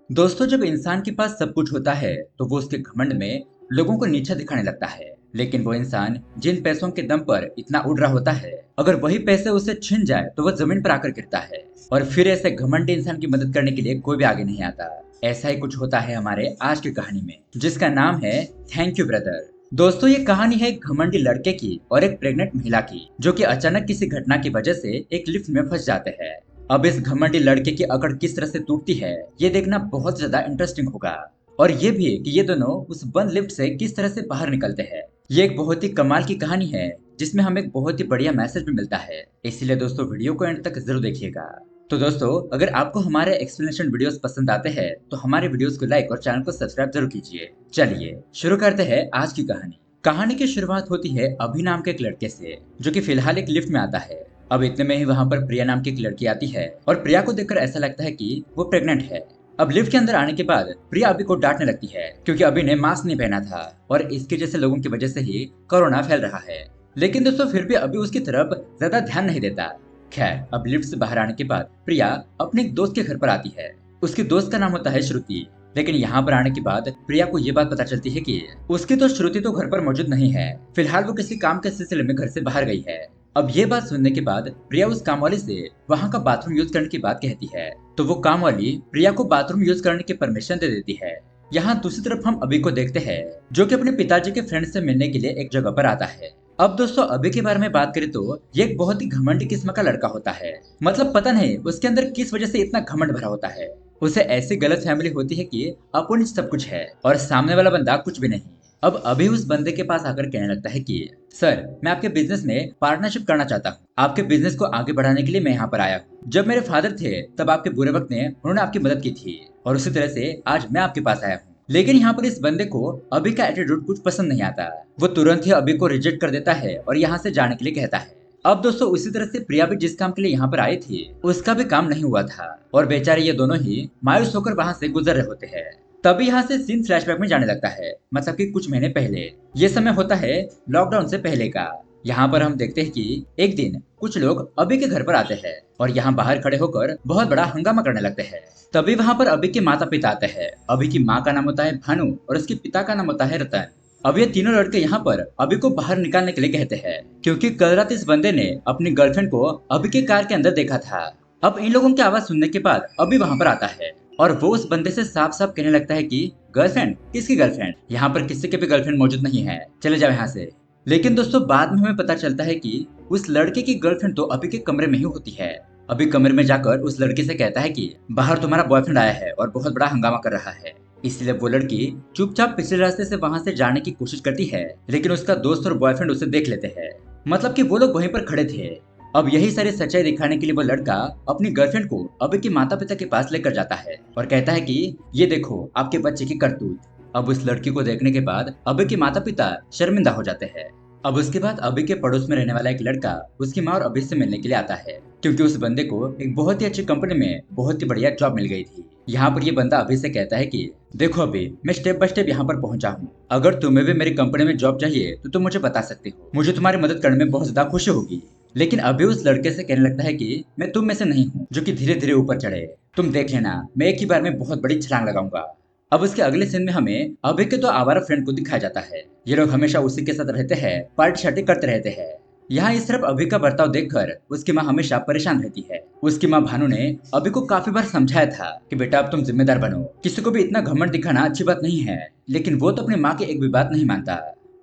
दोस्तों, जब इंसान के पास सब कुछ होता है तो वो उसके घमंड में लोगों को नीचा दिखाने लगता है। लेकिन वो इंसान जिन पैसों के दम पर इतना उड़ रहा होता है, अगर वही पैसे उसे छिन जाए तो वो जमीन पर आकर गिरता है। और फिर ऐसे घमंडी इंसान की मदद करने के लिए कोई भी आगे नहीं आता। ऐसा ही कुछ होता है हमारे आज की कहानी में, जिसका नाम है थैंक यू ब्रदर। दोस्तों, ये कहानी है एक घमंडी लड़के की और एक प्रेग्नेंट महिला की, जो कि अचानक किसी घटना की वजह से एक लिफ्ट में फंस जाते हैं। अब इस घमंडी लड़के की अकड़ किस तरह से टूटती है, ये देखना बहुत ज्यादा इंटरेस्टिंग होगा। और ये भी कि ये दोनों उस बंद लिफ्ट से किस तरह से बाहर निकलते हैं। ये एक बहुत ही कमाल की कहानी है, जिसमें हमें एक बहुत ही बढ़िया मैसेज भी मिलता है। इसीलिए दोस्तों, वीडियो को एंड तक जरूर देखिएगा। तो दोस्तों, अगर आपको हमारे एक्सप्लेनेशन वीडियोस पसंद आते हैं तो हमारे वीडियोस को लाइक और चैनल को सब्सक्राइब जरूर कीजिए। चलिए शुरू करते हैं आज की कहानी। कहानी की शुरुआत होती है अभि नाम के एक लड़के से, जो कि फिलहाल एक लिफ्ट में आता है। अब इतने में ही वहाँ पर प्रिया नाम की एक लड़की आती है और प्रिया को देखकर ऐसा लगता है कि वो प्रेग्नेंट है। अब लिफ्ट के अंदर आने के बाद प्रिया अभि को डांटने लगती है, क्योंकि अभि ने मास्क नहीं पहना था और इसके जैसे लोगों की वजह से ही कोरोना फैल रहा है। लेकिन दोस्तों, फिर भी अभि उसकी तरफ ज्यादा ध्यान नहीं देता। खैर, अब लिफ्ट से बाहर आने के बाद प्रिया अपने एक दोस्त के घर पर आती है। उसके दोस्त का नाम होता है श्रुति। लेकिन यहाँ पर आने के बाद प्रिया को ये बात पता चलती है कि उसकी तो श्रुति तो घर पर मौजूद नहीं है। फिलहाल वो किसी काम के सिलसिले में घर से बाहर गई है। अब ये बात सुनने के बाद प्रिया उस काम वाली से वहाँ का बाथरूम यूज करने की बात कहती है, तो वो काम वाली प्रिया को बाथरूम यूज करने की परमिशन दे देती है। यहाँ दूसरी तरफ हम अभि को देखते हैं, जो कि अपने पिताजी के फ्रेंड से मिलने के लिए एक जगह पर आता है। अब दोस्तों, अभि के बारे में बात करें तो ये एक बहुत ही घमंडी किस्म का लड़का होता है। मतलब पता नहीं उसके अंदर किस वजह से इतना घमंड भरा होता है। उसे ऐसी गलत फैमिली होती है कि अपन सब कुछ है और सामने वाला बंदा कुछ भी नहीं। अब अभी उस बंदे के पास आकर कहने लगता है कि सर, मैं आपके बिजनेस में पार्टनरशिप करना चाहता हूँ। आपके बिजनेस को आगे बढ़ाने के लिए मैं यहाँ पर आया हूँ। जब मेरे फादर थे तब आपके बुरे वक्त में उन्होंने आपकी मदद की थी, और उसी तरह से आज मैं आपके पास आया हूँ। लेकिन यहाँ पर इस बंदे को अभी का एटीट्यूड कुछ पसंद नहीं आता। वो तुरंत ही अभी को रिजेक्ट कर देता है और यहाँ से जाने के लिए कहता है। अब दोस्तों, उसी तरह से प्रिया भी जिस काम के लिए यहाँ पर आई थी उसका भी काम नहीं हुआ था, और बेचारे ये दोनों ही मायूस होकर वहाँ से गुजर रहे होते हैं। तभी यहाँ से सीन फ्लैशबैक में जाने लगता है, मतलब कि कुछ महीने पहले। ये समय होता है लॉकडाउन से पहले का। यहाँ पर हम देखते हैं कि एक दिन कुछ लोग अभी के घर पर आते हैं और यहाँ बाहर खड़े होकर बहुत बड़ा हंगामा करने लगते हैं। तभी वहाँ पर अभी के माता पिता आते हैं। अभी की माँ का नाम होता है भानु और उसके पिता का नाम होता है रतन। अब ये तीनों लड़के यहाँ पर अभी को बाहर निकालने के लिए कहते हैं, क्योंकि कल रात इस बंदे ने अपनी गर्लफ्रेंड को अभी के कार के अंदर देखा था। अब इन लोगों की आवाज सुनने के बाद अभी वहाँ पर आता है और वो उस बंदे से साफ साफ कहने लगता है कि गर्लफ्रेंड? किसकी गर्लफ्रेंड? यहाँ पर किसी के भी गर्लफ्रेंड मौजूद नहीं है, चले जाओ यहाँ से। लेकिन दोस्तों, बाद में हमें पता चलता है कि उस लड़के की गर्लफ्रेंड तो अभी के कमरे में ही होती है। अभी कमरे में जाकर उस लड़की से कहता है कि बाहर तुम्हारा बॉयफ्रेंड आया है और बहुत बड़ा हंगामा कर रहा है। इसलिए वो लड़की चुपचाप पिछले रास्ते से वहां से जाने की कोशिश करती है, लेकिन उसका दोस्त और बॉयफ्रेंड उसे देख लेते हैं। मतलब कि वो लोग वहीं पर खड़े थे। अब यही सारी सच्चाई दिखाने के लिए वो लड़का अपनी गर्लफ्रेंड को अभी के माता पिता के पास लेकर जाता है और कहता है कि ये देखो आपके बच्चे की करतूत। अब उस लड़की को देखने के बाद अभी के माता पिता शर्मिंदा हो जाते हैं। अब उसके बाद अभी के पड़ोस में रहने वाला एक लड़का उसकी माँ और अभी से मिलने के लिए आता है, क्योंकि उस बंदे को एक बहुत ही अच्छी कंपनी में बहुत ही बढ़िया जॉब मिल गई थी। यहाँ पर ये बंदा अभी से कहता है कि देखो अभी, मैं स्टेप बाय स्टेप यहाँ पर पहुंचा हूँ। अगर तुम्हें भी मेरी कंपनी में जॉब चाहिए तो तुम मुझे बता सकते हो। मुझे तुम्हारी मदद करने में बहुत ज्यादा खुशी होगी। लेकिन अभी उस लड़के से कहने लगता है कि मैं तुम में से नहीं हूँ जो कि धीरे धीरे ऊपर चढ़े। तुम देख लेना, मैं एक ही बार में बहुत बड़ी छलांग लगाऊंगा। अब उसके अगले सीन में हमें अभी के तो आवारा फ्रेंड को दिखाया जाता है। ये लोग हमेशा उसी के साथ रहते हैं, पार्टी शार्टी करते रहते हैं। यहाँ इस तरफ अभी का बर्ताव देखकर उसकी माँ हमेशा परेशान रहती है। उसकी माँ भानु ने अभी को काफी बार समझाया था कि बेटा अब तुम जिम्मेदार बनो, किसी को भी इतना घमंड दिखाना अच्छी बात नहीं है। लेकिन वो तो अपनी माँ की एक भी बात नहीं मानता।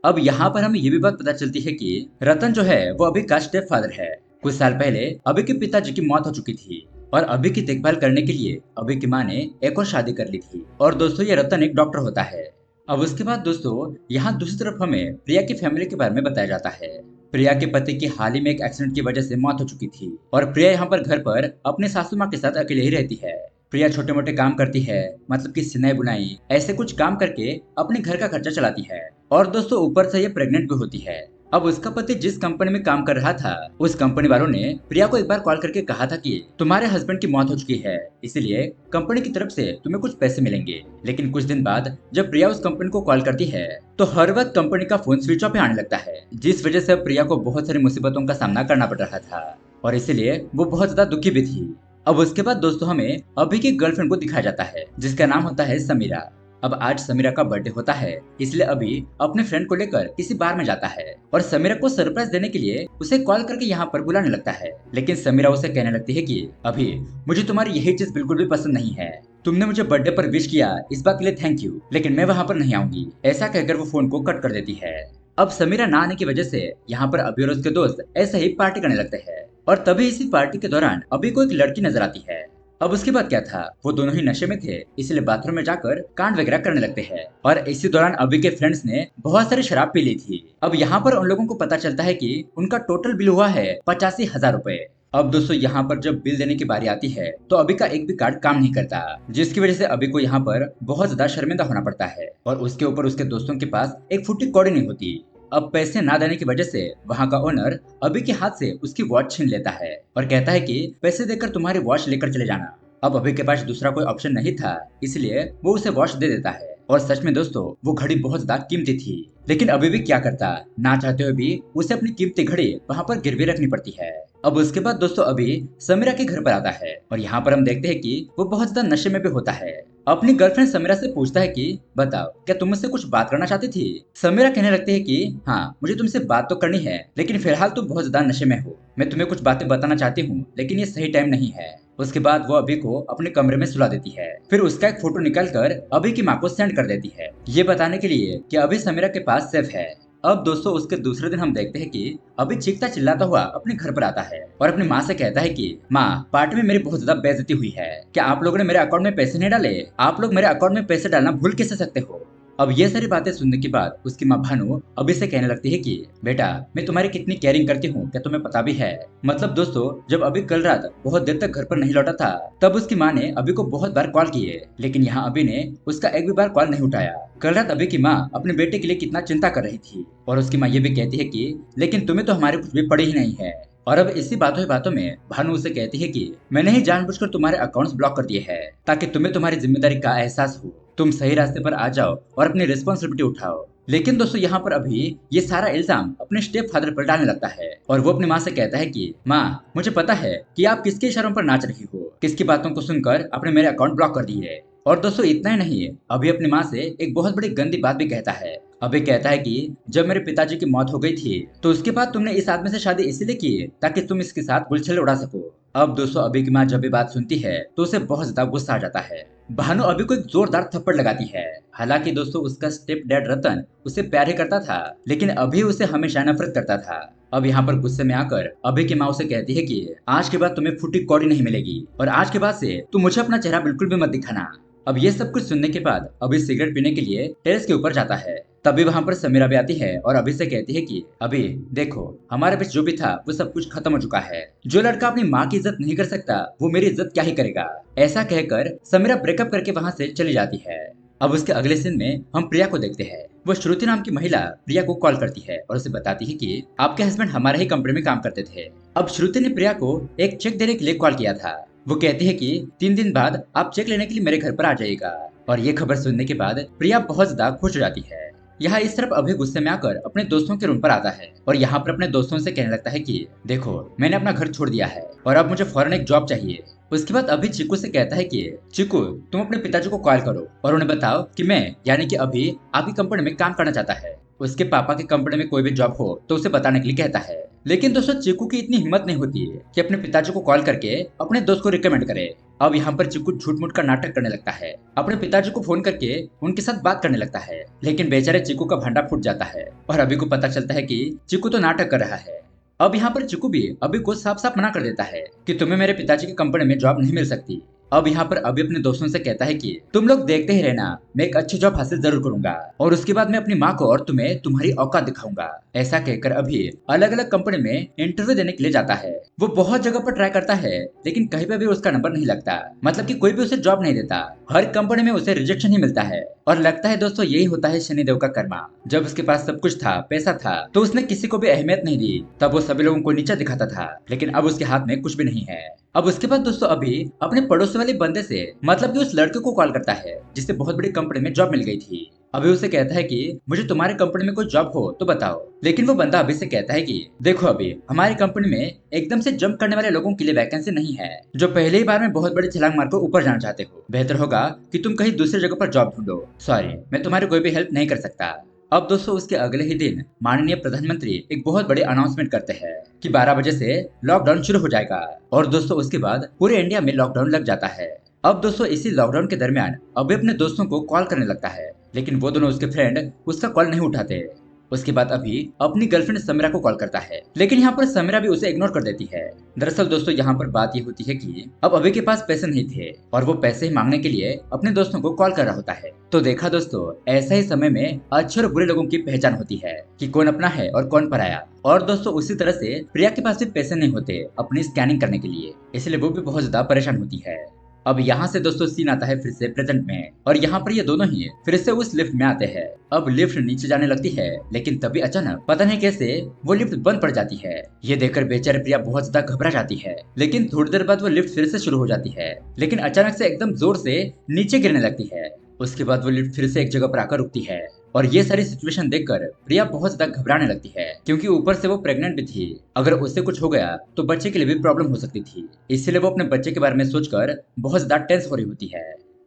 अब यहाँ पर हमें ये भी बात पता चलती है कि रतन जो है वो अभी का स्टेप फादर है। कुछ साल पहले अभी के पिताजी की मौत हो चुकी थी और अभी की देखभाल करने के लिए अभी की माँ ने एक और शादी कर ली थी। और दोस्तों, ये रतन एक डॉक्टर होता है। अब उसके बाद दोस्तों, यहाँ दूसरी तरफ हमें प्रिया की फैमिली के बारे में बताया जाता है। प्रिया के पति की हाल ही में एक एक्सीडेंट की वजह से मौत हो चुकी थी और प्रिया यहाँ पर घर पर अपने सासू माँ के साथ अकेले ही रहती है। प्रिया छोटे मोटे काम करती है, मतलब कि सिलाई बुनाई ऐसे कुछ काम करके अपने घर का खर्चा चलाती है। और दोस्तों, ऊपर से ये प्रेग्नेंट भी होती है। अब उसका पति जिस कंपनी में काम कर रहा था, उस कंपनी वालों ने प्रिया को एक बार कॉल करके कहा था कि तुम्हारे हस्बैंड की मौत हो चुकी है, इसलिए कंपनी की तरफ से तुम्हें कुछ पैसे मिलेंगे। लेकिन कुछ दिन बाद जब प्रिया उस कंपनी को कॉल करती है तो हर वक्त कंपनी का फोन स्विच ऑफ आने लगता है, जिस वजह से प्रिया को बहुत सारी मुसीबतों का सामना करना पड़ रहा था और इसीलिए वो बहुत ज्यादा दुखी भी थी। अब उसके बाद दोस्तों हमें अभी की गर्लफ्रेंड को दिखाया जाता है जिसका नाम होता है समीरा। अब आज समीरा का बर्थडे होता है, इसलिए अभी अपने फ्रेंड को लेकर किसी बार में जाता है और समीरा को सरप्राइज देने के लिए उसे कॉल करके यहाँ पर बुलाने लगता है। लेकिन समीरा उसे कहने लगती है कि अभी मुझे तुम्हारी यही चीज बिल्कुल भी पसंद नहीं है। तुमने मुझे बर्थडे पर विश किया, इस बात के लिए थैंक यू, लेकिन मैं वहाँ पर नहीं आऊंगी। ऐसा कहकर वो फोन को कट कर देती है। अब समीरा ना आने की वजह से यहाँ पर अभी और उसके दोस्त ऐसे ही पार्टी करने लगते हैं और तभी इसी पार्टी के दौरान अभी को एक लड़की नजर आती है। अब उसके बाद क्या था, वो दोनों ही नशे में थे, इसलिए बाथरूम में जाकर कांड वगैरह करने लगते हैं और इसी दौरान अभी के फ्रेंड्स ने बहुत सारी शराब पी ली थी। अब यहाँ पर उन लोगों को पता चलता है कि उनका टोटल बिल हुआ है 85,000 रुपए। अब दोस्तों यहाँ पर जब बिल देने की बारी आती है तो अभी का एक भी कार्ड काम नहीं करता, जिसकी वजह से अभी को यहाँ पर बहुत ज्यादा शर्मिंदा होना पड़ता है और उसके ऊपर उसके दोस्तों के पास एक फुट्टी कौड़ी नहीं होती। अब पैसे ना देने की वजह से वहाँ का ओनर अभी के हाथ से उसकी वॉच छीन लेता है और कहता है कि पैसे देकर तुम्हारी वॉच लेकर चले जाना। अब अभी के पास दूसरा कोई ऑप्शन नहीं था, इसलिए वो उसे वॉच दे देता है और सच में दोस्तों वो घड़ी बहुत ज्यादा कीमती थी, लेकिन अभी भी क्या करता, ना चाहते हुए भी उसे अपनी कीमती घड़ी वहाँ पर गिरवी रखनी पड़ती है। अब उसके बाद दोस्तों अभी समीरा के घर पर आता है और यहाँ पर हम देखते हैं कि वो बहुत ज्यादा नशे में भी होता है। अपनी गर्लफ्रेंड समीरा से पूछता है कि बताओ क्या तुम मुझसे कुछ बात करना चाहती थी। समीरा कहने लगती है कि हाँ मुझे तुमसे बात तो करनी है, लेकिन फिलहाल तुम बहुत ज्यादा नशे में हो। मैं तुम्हें कुछ बातें बताना चाहती हूँ, लेकिन ये सही टाइम नहीं है। उसके बाद वो अभी को अपने कमरे में सुला देती है, फिर उसका एक फोटो निकाल कर अभी की माँ को सेंड कर देती है, ये बताने के लिए कि अभी समीरा के पास सेफ है। अब दोस्तों उसके दूसरे दिन हम देखते हैं कि अभी चीखता चिल्लाता हुआ अपने घर पर आता है और अपनी माँ से कहता है कि माँ पार्टी में मेरी बहुत ज्यादा बेइज्जती हुई है, क्या आप लोगों ने मेरे अकाउंट में पैसे नहीं डाले? आप लोग मेरे अकाउंट में पैसे डालना भूल कैसे सकते हो? अब ये सारी बातें सुनने के बाद उसकी माँ भानु अभी से कहने लगती है कि बेटा मैं तुम्हारी कितनी केयरिंग करती हूँ क्या तुम्हें पता भी है। मतलब दोस्तों जब अभी कल रात बहुत देर तक घर पर नहीं लौटा था तब उसकी माँ ने अभी को बहुत बार कॉल किए, लेकिन यहाँ अभी ने उसका एक भी बार कॉल नहीं उठाया। कल रात अभी की माँ अपने बेटे के लिए कितना चिंता कर रही थी और उसकी माँ ये भी कहती है कि लेकिन तुम्हें तो हमारे कुछ भी पड़ी ही नहीं है। और अब इसी बातों ही बातों में भानु उसे कहती है कि मैंने ही जानबूझकर तुम्हारे अकाउंट्स ब्लॉक कर दिए हैं ताकि तुम्हें तुम्हारी जिम्मेदारी का एहसास हो, तुम सही रास्ते पर आ जाओ और अपनी रिस्पॉन्सिबिलिटी उठाओ। लेकिन दोस्तों यहाँ पर अभी ये सारा इल्जाम अपने स्टेप फादर पर डालने लगता है और वो अपनी माँ से कहता है कि माँ मुझे पता है कि आप किसके इशारों पर नाच रही हो, किसकी बातों को सुनकर आपने मेरे अकाउंट ब्लॉक कर दिए। और दोस्तों इतना ही नहीं, अभी अपनी माँ से एक बहुत बड़ी गंदी बात भी कहता है। अभी कहता है कि जब मेरे पिताजी की मौत हो गई थी तो उसके बाद तुमने इस आदमी से शादी इसलिए की ताकि तुम इसके साथ गुलछल उड़ा सको। अब दोस्तों अभी की माँ जब भी बात सुनती है तो उसे बहुत ज्यादा गुस्सा आ जाता है। भानु अभी को एक जोरदार थप्पड़ लगाती है। हालांकि दोस्तों उसका स्टेप डैड रतन उसे प्यार ही करता था, लेकिन अभी उसे हमेशा नफरत करता था। अब यहाँ पर गुस्से में आकर अभी की माँ उसे कहती है कि आज के बाद तुम्हें फूटी कौड़ी नहीं मिलेगी और आज के बाद से तुम मुझे अपना चेहरा बिल्कुल भी मत दिखाना। अब ये सब कुछ सुनने के बाद अभी सिगरेट पीने के लिए टेरेस के ऊपर जाता है। तभी वहां पर समीरा भी आती है और अभी से कहती है कि अभी देखो हमारे बीच जो भी था वो सब कुछ खत्म हो चुका है, जो लड़का अपनी माँ की इज्जत नहीं कर सकता वो मेरी इज्जत क्या ही करेगा। ऐसा कहकर समीरा ब्रेकअप करके वहां से चली जाती है। अब उसके अगले सीन में हम प्रिया को देखते हैं। वो श्रुति नाम की महिला प्रिया को कॉल करती है और उसे बताती है कि आपके हस्बैंड हमारे ही कंपनी में काम करते थे। अब श्रुति ने प्रिया को एक चेक देने के लिए कॉल किया था। वो कहती है कि 3 दिन बाद आप चेक लेने के लिए मेरे घर पर आ जाइएगा। और ये खबर सुनने के बाद प्रिया बहुत ज्यादा खुश हो जाती है। यहाँ इस तरफ अभी गुस्से में आकर अपने दोस्तों के रूम पर आता है और यहाँ पर अपने दोस्तों से कहने लगता है कि देखो मैंने अपना घर छोड़ दिया है और अब मुझे फौरन एक जॉब चाहिए। उसके बाद अभी चिकू से कहता है कि चिकू तुम अपने पिताजी को कॉल करो और उन्हें बताओ कि मैं यानी कि अभी आपकी कंपनी में काम करना चाहता है। उसके पापा की कंपनी में कोई भी जॉब हो तो उसे बताने के लिए कहता है। लेकिन दोस्तों चिकू की इतनी हिम्मत नहीं होती कि अपने पिताजी को कॉल करके अपने दोस्त को रिकमेंड करे। अब यहाँ पर चिकू झूठ मूठ का नाटक करने लगता है, अपने पिताजी को फोन करके उनके साथ बात करने लगता है। लेकिन बेचारे चिकू का भांडा फूट जाता है और अभी को पता चलता है कि चिकू तो नाटक कर रहा है। अब यहाँ पर चिकू भी अभी को साफ साफ मना कर देता है कि तुम्हें मेरे पिताजी की कंपनी में जॉब नहीं मिल सकती। अब यहाँ पर अभी अपने दोस्तों से कहता है कि तुम लोग देखते ही रहना, मैं एक अच्छी जॉब हासिल जरूर करूंगा और उसके बाद मैं अपनी माँ को और तुम्हें तुम्हारी औकात दिखाऊंगा। ऐसा कहकर अभी अलग अलग कंपनी में इंटरव्यू देने के लिए जाता है। वो बहुत जगह पर ट्राई करता है लेकिन कहीं पे भी उसका नंबर नहीं लगता, मतलब कि कोई भी उसे जॉब नहीं देता। हर कंपनी में उसे रिजेक्शन ही मिलता है और लगता है दोस्तों यही होता है शनिदेव का कर्मा। जब उसके पास सब कुछ था, पैसा था, तो उसने किसी को भी अहमियत नहीं दी, तब वो सभी लोगों को नीचा दिखाता था। लेकिन अब उसके हाथ में कुछ भी नहीं है। अब उसके बाद दोस्तों अभी अपने पड़ोस वाले बंदे से मतलब कि उस लड़के को कॉल करता है जिससे बहुत बड़ी कंपनी में जॉब मिल गई थी। अभी उसे कहता है कि मुझे तुम्हारी कंपनी में कोई जॉब हो तो बताओ। लेकिन वो बंदा अभी से कहता है कि देखो अभी हमारी कंपनी में एकदम से जंप करने वाले लोगों के लिए वैकेंसी नहीं है, जो पहले ही बार में बहुत बड़ी छलांग मार कर ऊपर जाना चाहते हो। बेहतर होगा कि तुम कहीं दूसरी जगह पर जॉब ढूंढो। सॉरी, मैं तुम्हारी कोई भी हेल्प नहीं कर सकता। अब दोस्तों उसके अगले ही दिन माननीय प्रधानमंत्री एक बहुत बड़ी अनाउंसमेंट करते हैं कि 12 बजे से लॉकडाउन शुरू हो जाएगा। और दोस्तों उसके बाद पूरे इंडिया में लॉकडाउन लग जाता है। अब दोस्तों इसी लॉकडाउन के दरमियान अभी अपने दोस्तों को कॉल करने लगता है, लेकिन वो दोनों उसके फ्रेंड उसका कॉल नहीं उठाते। उसके बाद अभी अपनी गर्लफ्रेंड समीरा को कॉल करता है, लेकिन यहाँ पर समीरा भी उसे इग्नोर कर देती है। दरअसल दोस्तों यहाँ पर बात ये होती है कि अब अभी के पास पैसे नहीं थे और वो पैसे ही मांगने के लिए अपने दोस्तों को कॉल कर रहा होता है। तो देखा दोस्तों, ऐसा ही समय में अच्छे और बुरे लोगों की पहचान होती है कि कौन अपना है और कौन पराया। और दोस्तों उसी तरह से प्रिया के पास भी पैसे नहीं होते अपनी स्कैनिंग करने के लिए, इसलिए वो भी बहुत ज्यादा परेशान होती है। अब यहाँ से दोस्तों सीन आता है फिर से प्रेजेंट में, और यहाँ पर ये दोनों ही फिर से उस लिफ्ट में आते हैं। अब लिफ्ट नीचे जाने लगती है, लेकिन तभी अचानक पता नहीं कैसे वो लिफ्ट बंद पड़ जाती है। ये देखकर बेचारी प्रिया बहुत ज्यादा घबरा जाती है, लेकिन थोड़ी देर बाद वो लिफ्ट फिर से शुरू हो जाती है, लेकिन अचानक से एकदम जोर से नीचे गिरने लगती है। उसके बाद वो लिफ्ट फिर से एक जगह पर आकर रुकती है, और ये सारी सिचुएशन देखकर प्रिया बहुत ज्यादा घबराने लगती है, क्योंकि ऊपर से वो प्रेग्नेंट भी थी। अगर उससे कुछ हो गया तो बच्चे के लिए भी प्रॉब्लम हो सकती थी, इसलिए वो अपने बच्चे के बारे में सोचकर बहुत ज्यादा टेंस हो रही होती है।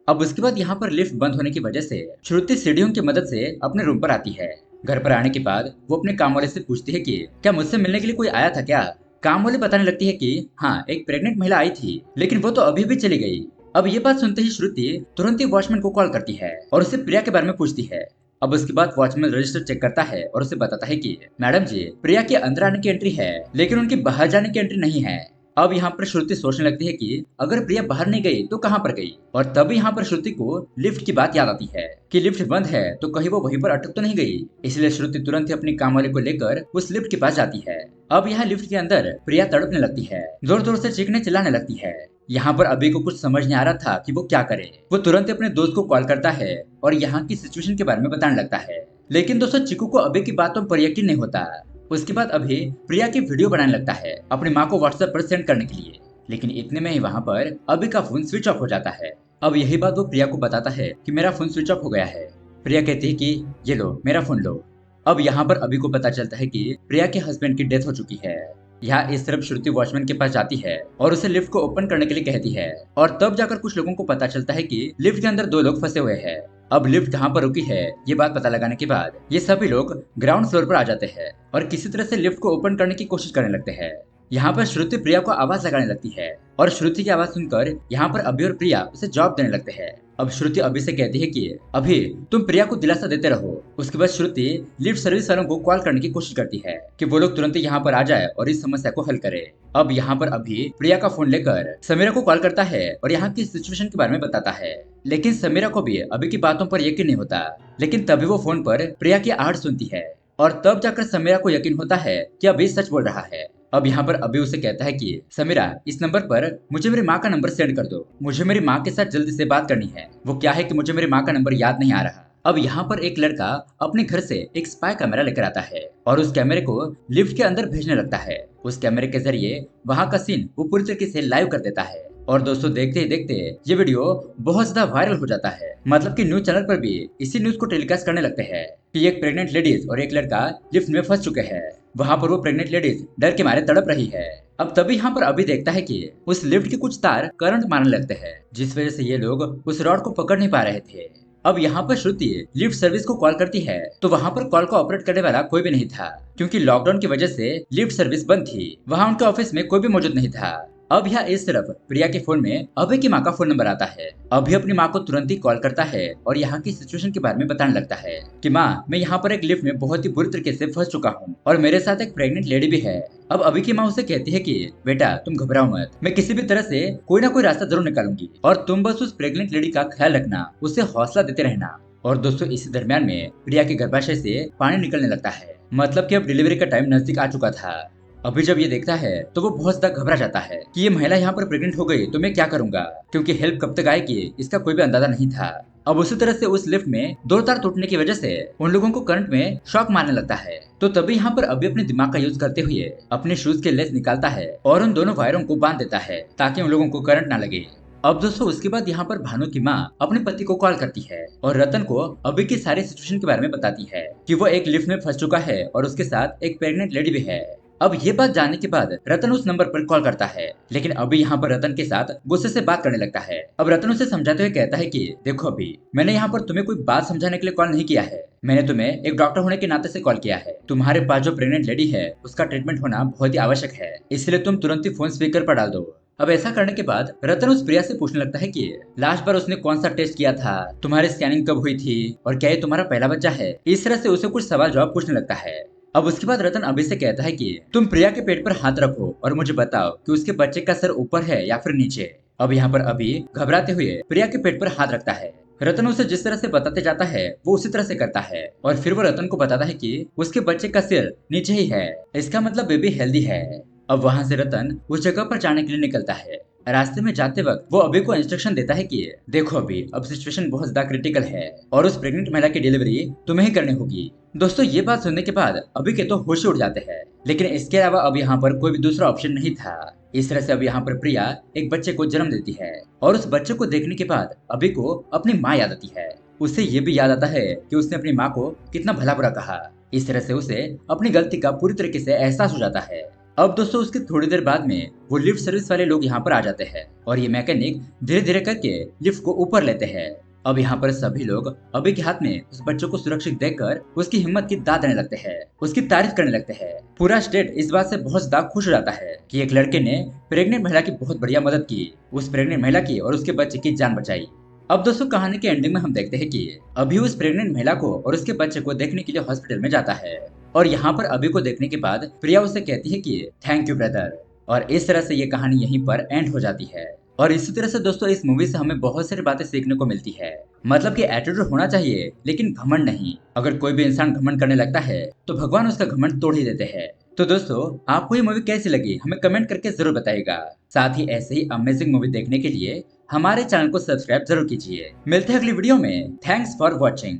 अब उसके बाद यहाँ पर लिफ्ट बंद होने की वजह से श्रुति सीढ़ियों की मदद से अपने रूम पर आती है। घर पर आने के बाद वो अपने काम वाले से पूछती है कि क्या मुझसे मिलने के लिए कोई आया था क्या। काम वाले बताने लगती है कि हाँ, एक प्रेग्नेंट महिला आई थी, लेकिन वो तो अभी भी चली गई। अब ये बात सुनते ही श्रुति तुरंत ही वॉचमैन को कॉल करती है और उससे प्रिया के बारे में पूछती है। अब उसके बाद वॉचमैन रजिस्टर चेक करता है और उसे बताता है कि मैडम जी, प्रिया के अंदर आने की एंट्री है, लेकिन उनकी बाहर जाने की एंट्री नहीं है। अब यहाँ पर श्रुति सोचने लगती है कि अगर प्रिया बाहर नहीं गई तो कहाँ पर गई। और तभी यहाँ पर श्रुति को लिफ्ट की बात याद आती है कि लिफ्ट बंद है तो कहीं वो वहीं पर अटक तो नहीं गई। इसलिए श्रुति तुरंत ही अपनी काम वाले को लेकर उस लिफ्ट के पास जाती है। अब यहाँ लिफ्ट के अंदर प्रिया तड़पने लगती है, जोर जोर से चीखने चिल्लाने लगती है। यहाँ पर अभी को कुछ समझ नहीं आ रहा था कि वो क्या करे। वो तुरंत अपने दोस्त को कॉल करता है और यहाँ की सिचुएशन के बारे में बताने लगता है, लेकिन दोस्तों चिकू को अभी की बातों पर यकीन नहीं होता। उसके बाद अभी प्रिया की वीडियो बनाने लगता है अपनी माँ को व्हाट्सएप पर सेंड करने के लिए, लेकिन इतने में ही वहाँ पर अभी का फोन स्विच ऑफ हो जाता है। अब यही बात वो प्रिया को बताता है कि मेरा फोन स्विच ऑफ हो गया है। प्रिया कहती है कि ये लो मेरा फोन लो। अब यहाँ पर अभी को पता चलता है कि प्रिया के हस्बैंड की डेथ हो चुकी है। यहाँ इस तरफ श्रुति वॉचमैन के पास जाती है और उसे लिफ्ट को ओपन करने के लिए कहती है, और तब जाकर कुछ लोगों को पता चलता है कि लिफ्ट के अंदर दो लोग फंसे हुए हैं। अब लिफ्ट कहाँ पर रुकी है ये बात पता लगाने के बाद ये सभी लोग ग्राउंड फ्लोर पर आ जाते हैं और किसी तरह से लिफ्ट को ओपन करने की कोशिश करने लगते हैं। यहाँ पर श्रुति प्रिया को आवाज लगाने लगती है और श्रुति की आवाज सुनकर यहाँ पर अभी और प्रिया उसे जवाब देने लगते हैं। अब श्रुति अभी से कहती है कि अभी तुम प्रिया को दिलासा देते रहो। उसके बाद श्रुति लिफ्ट सर्विस वालों को कॉल करने की कोशिश करती है कि वो लोग तुरंत यहाँ पर आ जाए और इस समस्या को हल करे। अब यहाँ पर अभी प्रिया का फोन लेकर समीरा को कॉल करता है और यहाँ की सिचुएशन के बारे में बताता है, लेकिन समीरा को भी अभी की बातों पर यकीन नहीं होता। लेकिन तभी वो फोन पर प्रिया की आहट सुनती है और तब जाकर समीरा को यकीन होता है कि अभी सच बोल रहा है। अब यहाँ पर अभी उसे कहता है कि समीरा, इस नंबर पर मुझे मेरी माँ का नंबर सेंड कर दो, मुझे मेरी माँ के साथ जल्दी से बात करनी है। वो क्या है कि मुझे मेरी माँ का नंबर याद नहीं आ रहा। अब यहाँ पर एक लड़का अपने घर से एक स्पाई कैमरा लेकर आता है और उस कैमरे को लिफ्ट के अंदर भेजने लगता है। उस कैमरे के जरिए वहाँ का सीन वो पूरी तरीके से लाइव कर देता है और दोस्तों देखते ही देखते ये वीडियो बहुत ज्यादा वायरल हो जाता है। मतलब कि न्यूज चैनल पर भी इसी न्यूज को टेलीकास्ट करने लगते हैं कि एक प्रेग्नेंट लेडीज और एक लड़का लिफ्ट में फंस चुके हैं। वहाँ पर वो प्रेग्नेंट लेडीज डर के मारे तड़प रही है। अब तभी यहाँ पर अभी देखता है कि उस लिफ्ट के कुछ तार करंट मारने लगते हैं, जिस वजह से ये लोग उस रॉड को पकड़ नहीं पा रहे थे। अब यहाँ पर श्रुति लिफ्ट सर्विस को कॉल करती है तो वहाँ पर कॉल को ऑपरेट करने वाला कोई भी नहीं था, क्योंकि लॉकडाउन की वजह से लिफ्ट सर्विस बंद थी। वहाँ उनके ऑफिस में कोई भी मौजूद नहीं था। अब यहाँ इस तरफ प्रिया के फोन में अभय की माँ का फोन नंबर आता है। अभय अपनी माँ को तुरंत ही कॉल करता है और यहाँ की सिचुएशन के बारे में बताने लगता है कि माँ, मैं यहाँ पर एक लिफ्ट में बहुत ही बुरी तरीके से फंस चुका हूँ और मेरे साथ एक प्रेग्नेंट लेडी भी है। अब अभय की माँ उसे कहती है कि बेटा तुम घबराओ मत, मैं किसी भी तरह से कोई ना कोई रास्ता जरूर निकालूंगी और तुम बस उस प्रेग्नेंट लेडी का ख्याल रखना, उसे हौसला देते रहना। और दोस्तों इसी दरमियान में प्रिया के गर्भाशय से पानी निकलने लगता है, मतलब कि अब डिलीवरी का टाइम नजदीक आ चुका था। अभी जब ये देखता है तो वो बहुत ज्यादा घबरा जाता है कि ये महिला यहाँ पर प्रेग्नेंट हो गई तो मैं क्या करूंगा, क्योंकि हेल्प कब तक आएगी इसका कोई भी अंदाजा नहीं था। अब उसी तरह से उस लिफ्ट में दो तार टूटने की वजह से उन लोगों को करंट में शॉक मारने लगता है। तो तभी यहाँ पर अभी अपने दिमाग का यूज करते हुए अपने शूज के लेस निकालता है और उन दोनों वायरों को बांध देता है ताकि उन लोगों को करंट ना लगे। अब दोस्तों उसके बाद यहाँ पर भानु की माँ अपने पति को कॉल करती है और रतन को अभी की सारी सिचुएशन के बारे में बताती है कि वो एक लिफ्ट में फंस चुका है और उसके साथ एक प्रेग्नेंट लेडी भी है। अब ये बात जानने के बाद रतन उस नंबर पर कॉल करता है, लेकिन अभी यहाँ पर रतन के साथ गुस्से से बात करने लगता है। अब रतन उसे समझाते हुए कहता है कि देखो अभी मैंने यहाँ पर तुम्हें कोई बात समझाने के लिए कॉल नहीं किया है, मैंने तुम्हें एक डॉक्टर होने के नाते से कॉल किया है। तुम्हारे पास जो प्रेग्नेंट लेडी है उसका ट्रीटमेंट होना बहुत ही आवश्यक है, इसलिए तुम तुरंत ही फोन स्पीकर पर डाल दो। अब ऐसा करने के बाद रतन उस प्रिया से पूछने लगता है कि लास्ट बार उसने कौन सा टेस्ट किया था, तुम्हारी स्कैनिंग कब हुई थी और क्या ये तुम्हारा पहला बच्चा है। इस तरह से उसे कुछ सवाल जवाब पूछने लगता है। अब उसके बाद रतन अभी से कहता है कि तुम प्रिया के पेट पर हाथ रखो और मुझे बताओ कि उसके बच्चे का सर ऊपर है या फिर नीचे। अब यहाँ पर अभी घबराते हुए प्रिया के पेट पर हाथ रखता है। रतन उसे जिस तरह से बताते जाता है वो उसी तरह से करता है और फिर वो रतन को बताता है कि उसके बच्चे का सिर नीचे ही है, इसका मतलब बेबी हेल्दी है। अब वहाँ से रतन उस जगह पर जाने के लिए निकलता है। रास्ते में जाते वक्त वो अभी को इंस्ट्रक्शन देता है कि देखो अभी अब सिचुएशन बहुत ज्यादा क्रिटिकल है और उस प्रेग्नेंट महिला की डिलीवरी तुम्हें ही करनी होगी। दोस्तों ये बात सुनने के बाद अभी के तो होश उड़ जाते हैं, लेकिन इसके अलावा अब यहाँ पर कोई भी दूसरा ऑप्शन नहीं था। इस तरह से अब यहाँ पर प्रिया एक बच्चे को जन्म देती है और उस बच्चे को देखने के बाद अभी को अपनी माँ याद आती है। उसे ये भी याद आता है कि उसने अपनी माँ को कितना भला बुरा कहा। इस तरह से उसे अपनी गलती का पूरी तरीके से एहसास हो जाता है। अब दोस्तों उसके थोड़ी देर बाद में वो लिफ्ट सर्विस वाले लोग यहाँ पर आ जाते हैं और ये मैकेनिक धीरे धीरे करके लिफ्ट को ऊपर लेते हैं। अब यहाँ पर सभी लोग अभी के हाथ में उस बच्चों को सुरक्षित देखकर उसकी हिम्मत की दाद देने लगते हैं, उसकी तारीफ करने लगते हैं। पूरा स्टेट इस बात से बहुत ज्यादा खुश हो जाता है कि एक लड़के ने प्रेग्नेंट महिला की बहुत बढ़िया मदद की, उस प्रेग्नेंट महिला की और उसके बच्चे की जान बचाई। अब दोस्तों कहानी के एंडिंग में हम देखते हैं कि अभी उस प्रेग्नेंट महिला को और उसके बच्चे को देखने के लिए हॉस्पिटल में जाता है और यहाँ पर अभी को देखने के बाद प्रिया उसे कहती है कि थैंक यू ब्रदर, और इस तरह से ये कहानी यहीं पर एंड हो जाती है। और इसी तरह से दोस्तों इस मूवी से हमें बहुत सारी बातें सीखने को मिलती है, मतलब कि एटीट्यूड होना चाहिए लेकिन घमंड नहीं। अगर कोई भी इंसान घमंड करने लगता है तो भगवान उसका घमंड तोड़ ही देते हैं। तो दोस्तों आपको ये मूवी कैसी लगी हमें कमेंट करके जरूर बताइएगा। साथ ही ऐसे ही अमेजिंग मूवी देखने के लिए हमारे चैनल को सब्सक्राइब जरूर कीजिए। मिलते हैं अगली वीडियो में। Thanks for watching.